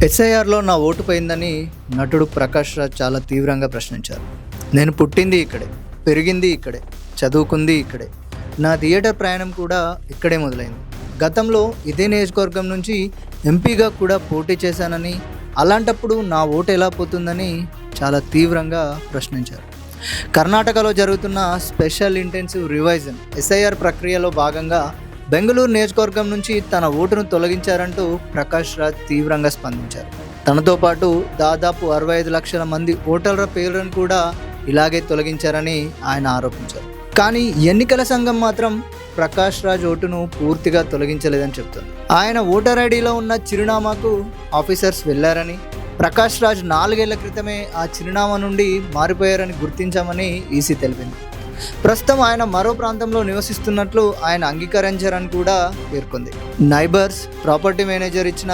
ఎస్ఐఆర్లో నా ఓటు పోయిందని నటుడు ప్రకాష్ రాజ్ చాలా తీవ్రంగా ప్రశ్నించారు. నేను పుట్టింది ఇక్కడే, పెరిగింది ఇక్కడే, చదువుకుంది ఇక్కడే, నా థియేటర్ ప్రయాణం కూడా ఇక్కడే మొదలైంది. గతంలో ఇదే నియోజకవర్గం నుంచి ఎంపీగా కూడా పోటీ చేశానని, అలాంటప్పుడు నా ఓటు ఎలా పోతుందని చాలా తీవ్రంగా ప్రశ్నించారు. కర్ణాటకలో జరుగుతున్న స్పెషల్ ఇంటెన్సివ్ రివైజన్ ఎస్ఐఆర్ ప్రక్రియలో భాగంగా బెంగళూరు నియోజకవర్గం నుంచి తన ఓటును తొలగించారంటూ ప్రకాష్ రాజ్ తీవ్రంగా స్పందించారు. తనతో పాటు దాదాపు 65 లక్షల మంది ఓటర్ల పేర్లను కూడా ఇలాగే తొలగించారని ఆయన ఆరోపించారు. కానీ ఎన్నికల సంఘం మాత్రం ప్రకాష్ రాజ్ ఓటును పూర్తిగా తొలగించలేదని చెప్తుంది. ఆయన ఓటర్ ఐడిలో ఉన్న చిరునామాకు ఆఫీసర్స్ వెళ్లారని, ప్రకాష్ రాజ్ 4 ఏళ్ల క్రితమే ఆ చిరునామా నుండి మారిపోయారని గుర్తించామని ఈసీ తెలిపింది. ప్రస్తుతం ఆయన మరో ప్రాంతంలో నివసిస్తున్నట్లు ఆయన అంగీకరించారని కూడా పేర్కొంది. నైబర్స్ ప్రాపర్టీ మేనేజర్ ఇచ్చిన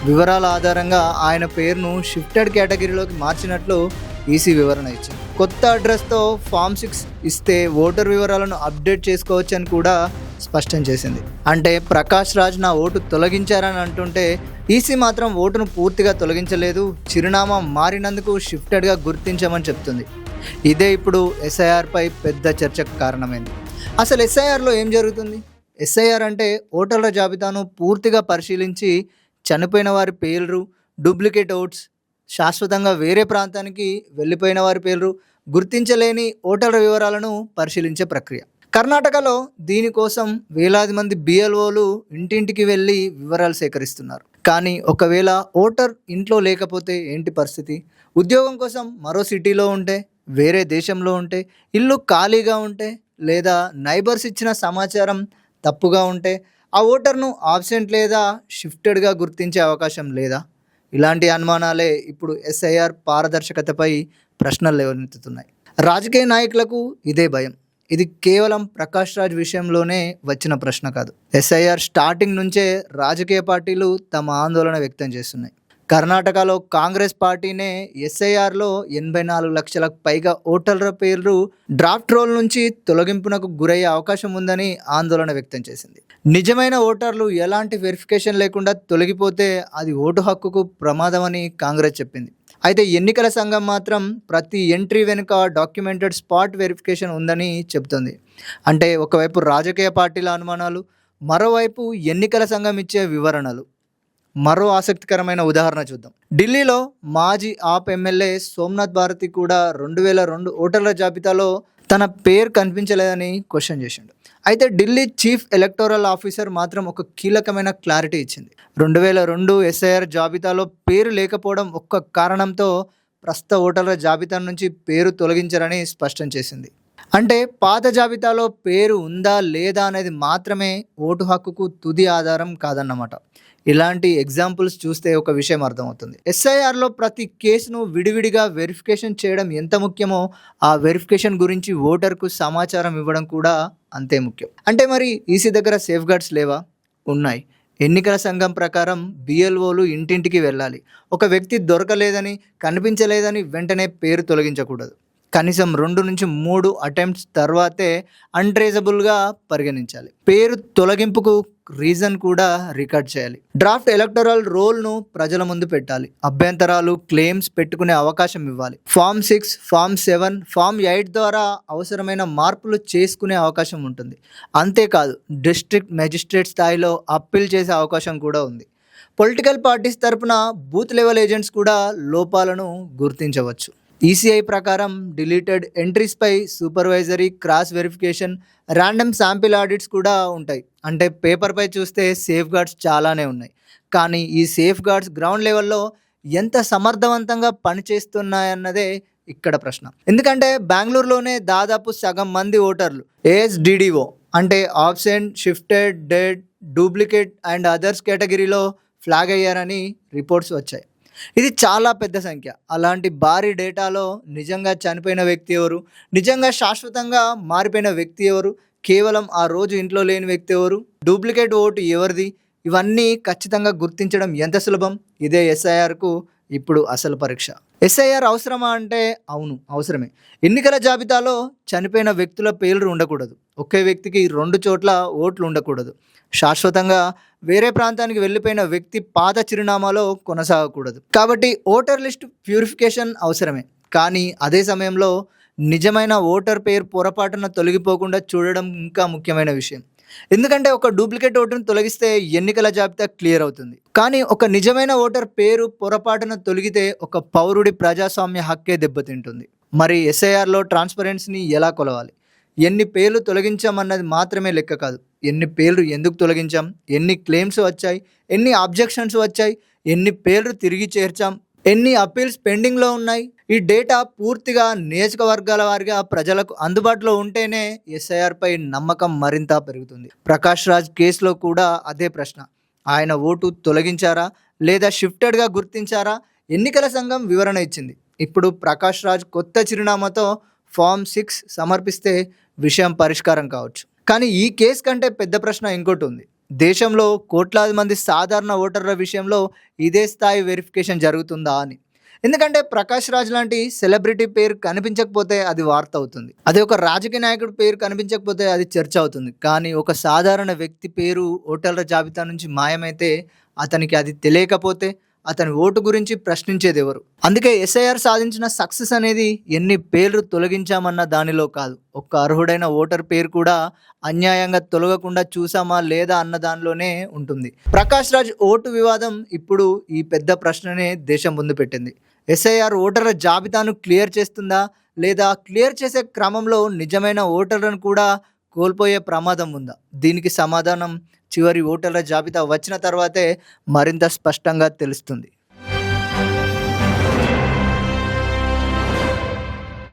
వివరాల ఆధారంగా ఆయన పేరును షిఫ్టెడ్ కేటగిరీలోకి మార్చినట్లు ఈసీ వివరణ ఇచ్చింది. కొత్త అడ్రస్తో ఫామ్ 6 ఇస్తే ఓటర్ వివరాలను అప్డేట్ చేసుకోవచ్చని కూడా స్పష్టం చేసింది. అంటే ప్రకాష్ రాజ్ నా ఓటు తొలగించారని అంటుంటే ఈసీ మాత్రం ఓటును పూర్తిగా తొలగించలేదు, చిరునామా మారినందుకు షిఫ్టెడ్గా గుర్తించమని చెప్తుంది. ఇదే ఇప్పుడు ఎస్ఐఆర్పై పెద్ద చర్చకు కారణమైంది. అసలు ఎస్ఐఆర్లో ఏం జరుగుతుంది? ఎస్ఐఆర్ అంటే ఓటర్ల జాబితాను పూర్తిగా పరిశీలించి చనిపోయిన వారి పేర్లు, డూప్లికేట్ ఓట్స్, శాశ్వతంగా వేరే ప్రాంతానికి వెళ్ళిపోయిన వారి పేర్లు, గుర్తించలేని ఓటర్ల వివరాలను పరిశీలించే ప్రక్రియ. కర్ణాటకలో దీనికోసం వేలాది మంది బిఎల్ఓలు ఇంటింటికి వెళ్ళి వివరాలు సేకరిస్తున్నారు. కానీ ఒకవేళ ఓటర్ ఇంట్లో లేకపోతే ఏంటి పరిస్థితి? ఉద్యోగం కోసం మరో సిటీలో ఉంటే, వేరే దేశంలో ఉంటే, ఇల్లు ఖాళీగా ఉంటే, లేదా నైబర్స్ ఇచ్చిన సమాచారం తప్పుగా ఉంటే ఆ ఓటర్ను ఆబ్సెంట్ లేదా షిఫ్టెడ్గా గుర్తించే అవకాశం లేదా? ఇలాంటి అనుమానాలే ఇప్పుడు ఎస్ఐఆర్ పారదర్శకతపై ప్రశ్నలు లేవనెత్తుతున్నాయి. రాజకీయ నాయకులకు ఇదే భయం. ఇది కేవలం ప్రకాష్ రాజ్ విషయంలోనే వచ్చిన ప్రశ్న కాదు. ఎస్ఐఆర్ స్టార్టింగ్ నుంచే రాజకీయ పార్టీలు తమ ఆందోళన వ్యక్తం చేస్తున్నాయి. కర్ణాటకలో కాంగ్రెస్ పార్టీనే ఎస్ఐఆర్లో 84 లక్షలకు పైగా ఓటర్ల పేర్లు డ్రాఫ్ట్ రోల్ నుంచి తొలగింపునకు గురయ్యే అవకాశం ఉందని ఆందోళన వ్యక్తం చేసింది. నిజమైన ఓటర్లు ఎలాంటి వెరిఫికేషన్ లేకుండా తొలగిపోతే అది ఓటు హక్కుకు ప్రమాదమని కాంగ్రెస్ చెప్పింది. అయితే ఎన్నికల సంఘం మాత్రం ప్రతి ఎంట్రీ వెనుక డాక్యుమెంటెడ్ స్పాట్ వెరిఫికేషన్ ఉందని చెబుతుంది. అంటే ఒకవైపు రాజకీయ పార్టీల అనుమానాలు, మరోవైపు ఎన్నికల సంఘం ఇచ్చే వివరణలు. మరో ఆసక్తికరమైన ఉదాహరణ చూద్దాం. ఢిల్లీలో మాజీ ఆప్ ఎమ్మెల్యే సోమనాథ్ భారతి కూడా 2002 ఓటర్ల జాబితాలో తన పేరు కనిపించలేదని క్వశ్చన్ చేసిండు. అయితే ఢిల్లీ చీఫ్ ఎలక్టోరల్ ఆఫీసర్ మాత్రం ఒక కీలకమైన క్లారిటీ ఇచ్చింది. 2002 ఎస్ఐఆర్ జాబితాలో పేరు లేకపోవడం ఒక్క కారణంతో ప్రస్తుత ఓటర్ల జాబితా నుంచి పేరు తొలగించరని స్పష్టం చేసింది. అంటే పాత జాబితాలో పేరు ఉందా లేదా అనేది మాత్రమే ఓటు హక్కుకు తుది ఆధారం కాదన్నమాట. ఇలాంటి ఎగ్జాంపుల్స్ చూస్తే ఒక విషయం అర్థమవుతుంది. ఎస్ఐఆర్లో ప్రతి కేసును విడివిడిగా వెరిఫికేషన్ చేయడం ఎంత ముఖ్యమో ఆ వెరిఫికేషన్ గురించి ఓటర్కు సమాచారం ఇవ్వడం కూడా అంతే ముఖ్యం. అంటే మరి ఈసీ దగ్గర సేఫ్ గార్డ్స్ లేవా? ఉన్నాయి. ఎన్నికల సంఘం ప్రకారం బిఎల్ఓలు ఇంటింటికి వెళ్ళాలి. ఒక వ్యక్తి దొరకలేదని, కనిపించలేదని వెంటనే పేరు తొలగించకూడదు. కనీసం 2 నుంచి 3 అటెంప్ట్స్ తర్వాతే అన్ట్రేజబుల్గా పరిగణించాలి. పేరు తొలగింపుకు రీజన్ కూడా రికార్డ్ చేయాలి. డ్రాఫ్ట్ ఎలక్టోరల్ రోల్ను ప్రజల ముందు పెట్టాలి. అభ్యంతరాలు, క్లెయిమ్స్ పెట్టుకునే అవకాశం ఇవ్వాలి. ఫామ్ 6, ఫామ్ 7, ఫామ్ 8 ద్వారా అవసరమైన మార్పులు చేసుకునే అవకాశం ఉంటుంది. అంతేకాదు డిస్ట్రిక్ట్ మెజిస్ట్రేట్ స్థాయిలో అప్పీల్ చేసే అవకాశం కూడా ఉంది. పొలిటికల్ పార్టీస్ తరపున బూత్ లెవెల్ ఏజెంట్స్ కూడా లోపాలను గుర్తించవచ్చు. ఈసీఐ ప్రకారం డిలీటెడ్ ఎంట్రీస్పై supervisory cross verification, random sample audits కూడా ఉంటాయి. అంటే పేపర్పై చూస్తే సేఫ్ గార్డ్స్ చాలానే ఉన్నాయి. కానీ ఈ సేఫ్ గార్డ్స్ గ్రౌండ్ లెవెల్లో ఎంత సమర్థవంతంగా పనిచేస్తున్నాయన్నదే ఇక్కడ ప్రశ్న. ఎందుకంటే బెంగళూరులోనే దాదాపు సగం మంది ఓటర్లు ఏఎస్డిడిఓ అంటే absent, shifted, dead, duplicate and others కేటగిరీలో ఫ్లాగ్ అయ్యారని రిపోర్ట్స్ వచ్చాయి. ఇది చాలా పెద్ద సంఖ్య. అలాంటి భారీ డేటాలో నిజంగా చనిపోయిన వ్యక్తి ఎవరు, నిజంగా శాశ్వతంగా మారిపోయిన వ్యక్తి ఎవరు, కేవలం ఆ రోజు ఇంట్లో లేని వ్యక్తి ఎవరు, డూప్లికేట్ ఓటు ఎవరిది, ఇవన్నీ ఖచ్చితంగా గుర్తించడం ఎంత సులభం? ఇదే ఎస్ఐఆర్కు ఇప్పుడు అసలు పరీక్ష. ఎస్ఐఆర్ అవసరమా అంటే అవును, అవసరమే. ఎన్నికల జాబితాలో చనిపోయిన వ్యక్తుల పేర్లు ఉండకూడదు. ఒకే వ్యక్తికి 2 చోట్ల ఓట్లు ఉండకూడదు. శాశ్వతంగా వేరే ప్రాంతానికి వెళ్ళిపోయిన వ్యక్తి పాత చిరునామాలో కొనసాగకూడదు. కాబట్టి ఓటర్ లిస్ట్ ప్యూరిఫికేషన్ అవసరమే. కానీ అదే సమయంలో నిజమైన ఓటర్ పేరు పొరపాటున తొలగిపోకుండా చూడడం ఇంకా ముఖ్యమైన విషయం. ఎందుకంటే ఒక డూప్లికేట్ ఓటును తొలగిస్తే ఎన్నికల జాబితా క్లియర్ అవుతుంది. కానీ ఒక నిజమైన ఓటర్ పేరు పొరపాటున తొలగితే ఒక పౌరుడి ప్రజాస్వామ్య హక్కే దెబ్బతింటుంది. మరి ఎస్ఐఆర్లో ట్రాన్స్పరెన్సీని ఎలా కొలవాలి? ఎన్ని పేర్లు తొలగించామన్నది మాత్రమే లెక్క కాదు. ఎన్ని పేర్లు ఎందుకు తొలగించాం, ఎన్ని క్లెయిమ్స్ వచ్చాయి, ఎన్ని అబ్జెక్షన్స్ వచ్చాయి, ఎన్ని పేర్లు తిరిగి చేర్చాం, ఎన్ని అప్పీల్స్ పెండింగ్లో ఉన్నాయి. ఈ డేటా పూర్తిగా నియోజకవర్గాల వారిగా ప్రజలకు అందుబాటులో ఉంటేనే ఎస్ఐఆర్పై నమ్మకం మరింత పెరుగుతుంది. ప్రకాష్ రాజ్ కేసులో కూడా అదే ప్రశ్న. ఆయన ఓటు తొలగించారా లేదా షిఫ్టెడ్గా గుర్తించారా? ఎన్నికల సంఘం వివరణ ఇచ్చింది. ఇప్పుడు ప్రకాష్ రాజ్ కొత్త చిరునామాతో ఫామ్ 6 సమర్పిస్తే విషయం పరిష్కారం కావచ్చు. కానీ ఈ కేసు కంటే పెద్ద ప్రశ్న ఇంకోటి ఉంది. దేశంలో కోట్లాది మంది సాధారణ ఓటర్ల విషయంలో ఇదే స్థాయి వెరిఫికేషన్ జరుగుతుందా అని. ఎందుకంటే ప్రకాష్ రాజ్ లాంటి సెలబ్రిటీ పేరు కనిపించకపోతే అది వార్త అవుతుంది. అదే ఒక రాజకీయ నాయకుడి పేరు కనిపించకపోతే అది చర్చ అవుతుంది. కానీ ఒక సాధారణ వ్యక్తి పేరు ఓటర్ల జాబితా నుంచి మాయమైతే, అతనికి అది తెలియకపోతే అతని ఓటు గురించి ప్రశ్నించేది ఎవరు? అందుకే ఎస్ఐఆర్ సాధించిన సక్సెస్ అనేది ఎన్ని పేర్లు తొలగించామన్న దానిలో కాదు, ఒక్క అర్హుడైన ఓటర్ పేరు కూడా అన్యాయంగా తొలగకుండా చూసామా లేదా అన్న దానిలోనే ఉంటుంది. ప్రకాష్ రాజ్ ఓటు వివాదం ఇప్పుడు ఈ పెద్ద ప్రశ్ననే దేశం ముందు పెట్టింది. ఎస్ఐఆర్ ఓటర్ల జాబితాను క్లియర్ చేస్తుందా లేదా క్లియర్ చేసే క్రమంలో నిజమైన ఓటర్లను కూడా కోల్పోయే ప్రమాదం ఉందా? దీనికి సమాధానం చివరి ఓటర్ల జాబితా వచ్చిన తర్వాతే మరింత స్పష్టంగా తెలుస్తుంది.